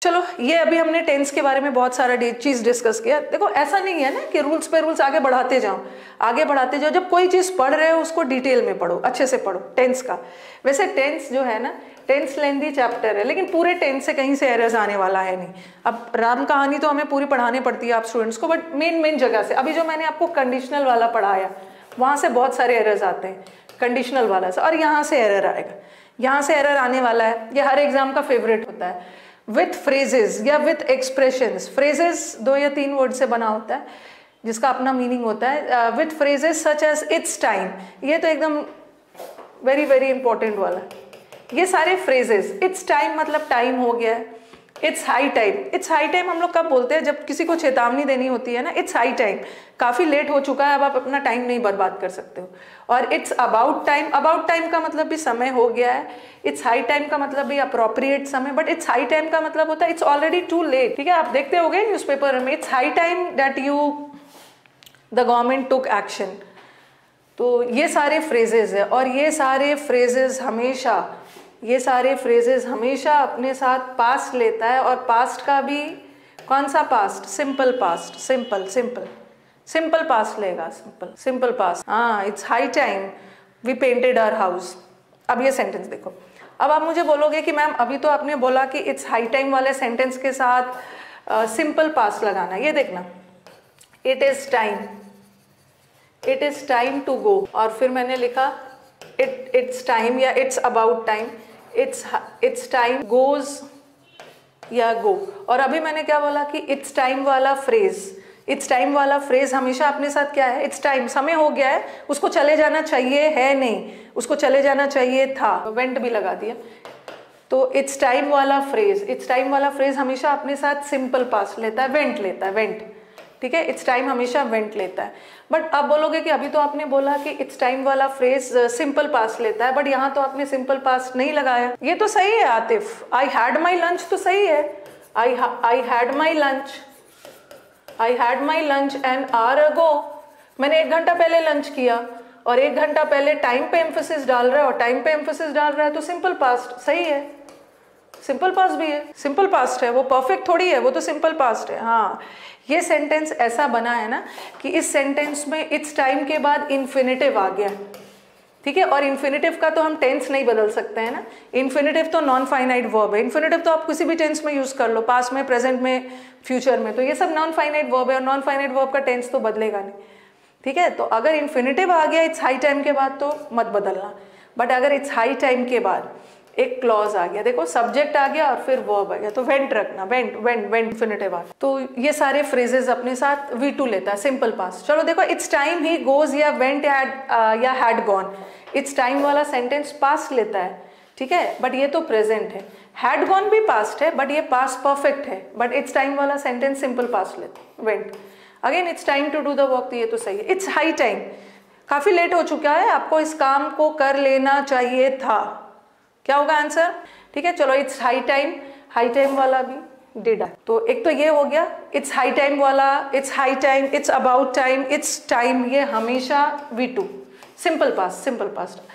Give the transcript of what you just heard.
चलो ये अभी हमने टेंस के बारे में बहुत सारा चीज डिस्कस किया। देखो ऐसा नहीं है ना कि रूल्स पे रूल्स आगे बढ़ाते जाओ, आगे बढ़ाते जाओ। जब कोई चीज पढ़ रहे हो उसको डिटेल में पढ़ो, अच्छे से पढ़ो टेंस का। वैसे टेंस जो है ना, टेंस लेंदी चैप्टर है, लेकिन पूरे टेंस से कहीं से एरर्स आने वाला है नहीं। अब राम कहानी तो हमें पूरी पढ़ानी पड़ती है आप स्टूडेंट्स को, बट मेन जगह से अभी जो मैंने आपको कंडीशनल वाला पढ़ाया वहां से बहुत सारे एरर्स आते हैं कंडीशनल वाला से, और यहाँ से एरर आएगा, यहाँ से एरर आने वाला है। ये हर एग्जाम का फेवरेट होता है। विथ फ्रेजेस या विथ एक्सप्रेशंस, फ्रेजेस 2 या 3 वर्ड से बना होता है जिसका अपना मीनिंग होता है। With phrases such as it's time, ये तो एकदम वेरी वेरी इंपॉर्टेंट वाला है। ये सारे फ्रेजेस, इट्स टाइम मतलब टाइम हो गया है, it's high time, it's high time हम लोग कब बोलते हैं, जब किसी को चेतावनी देनी होती है ना, इट्स हाई टाइम, काफी लेट हो चुका है, अब आप अपना टाइम नहीं बर्बाद कर सकते हो। और it's about time, about time का मतलब भी समय हो गया है, इट्स हाई टाइम का मतलब भी अप्रोप्रिएट समय, बट इट्स हाई टाइम का मतलब होता है इट्स ऑलरेडी टू लेट। ठीक है, आप देखते होगे न्यूज़पेपर में, it's high time that the government took action. तो ये सारे फ्रेजेस है, और ये सारे फ्रेजेस हमेशा अपने साथ पास्ट लेता है, और पास्ट का भी कौन सा past, simple past, simple past लेगा, सिंपल पास्ट। हाँ, it's high time we painted our house. अब ये सेंटेंस देखो, अब आप मुझे बोलोगे कि मैम अभी तो आपने बोला कि इट्स हाई टाइम वाले सेंटेंस के साथ सिंपल पास्ट लगाना। ये देखना, it is time to go, और फिर मैंने लिखा इट्स टाइम या it's about time, it's time goes या गो। और अभी मैंने क्या बोला कि इट्स टाइम वाला फ्रेज हमेशा अपने साथ क्या है, इट्स टाइम, समय हो गया है, उसको चले जाना चाहिए है, नहीं उसको चले जाना चाहिए था, वेंट भी लगा दिया। तो इट्स टाइम वाला फ्रेज हमेशा अपने साथ सिंपल पास्ट लेता है, वेंट लेता है, वेंट। ठीक है, इट्स टाइम हमेशा वेंट लेता है। बट अब बोलोगे कि अभी तो आपने बोला कि इट्स टाइम वाला फ्रेज सिंपल पास्ट लेता है, बट यहाँ तो आपने सिंपल पास्ट नहीं लगाया। ये तो सही है Atif, I had my lunch तो सही है, I had my lunch an hour ago, मैंने 1 घंटा पहले लंच किया, और 1 घंटा पहले टाइम पे एम्फेसिस डाल रहा है, और टाइम पे एम्फेसिस डाल रहा है तो सिंपल पास्ट सही है, सिंपल पास्ट भी है, सिंपल पास्ट है, वो परफेक्ट थोड़ी है, वो तो सिंपल पास्ट है। हाँ, ये सेंटेंस ऐसा बना है ना कि इस सेंटेंस में इट्स टाइम के बाद इन्फिनेटिव आ गया। ठीक है, और इन्फिनेटिव का तो हम टेंस नहीं बदल सकते हैं ना, इन्फिनेटिव तो नॉन फाइनाइट वर्ब है। इन्फिनेटिव तो आप किसी भी टेंस में यूज कर लो, पास्ट में, प्रेजेंट में, फ्यूचर में, तो ये सब नॉन फाइनाइट वर्ब है, और नॉन फाइनाइट वर्ब का टेंस तो बदलेगा नहीं। ठीक है, तो अगर इन्फिनेटिव आ गया इट्स हाई टाइम के बाद तो मत बदलना, बट अगर इट्स हाई टाइम के बाद एक क्लॉज आ गया, देखो सब्जेक्ट आ गया और फिर वर्ब आ गया, तो वेंट रखना, वेंट इन्फिनेटिव आ गया। तो ये सारे फ्रेजेस अपने साथ V2 लेता है, सिंपल पास्ट। चलो देखो, इट्स टाइम ही गोज या वेंट या हैड गॉन, इट्स टाइम वाला सेंटेंस पास्ट लेता है। ठीक है, बट ये तो प्रेजेंट है। हैड गॉन भी पास्ट है, बट ये पास्ट परफेक्ट है, बट इट्स टाइम वाला सेंटेंस सिंपल पास्ट लेता है, went. Again it's time to do the work, तो ये तो सही है। इट्स हाई टाइम, काफी लेट हो चुका है, आपको इस काम को कर लेना चाहिए था, क्या होगा आंसर। ठीक है, चलो इट्स हाई टाइम वाला भी डिड है। तो एक तो ये हो गया इट्स हाई टाइम वाला, it's high time, it's about time, it's time, ये हमेशा V2, सिंपल पास्ट।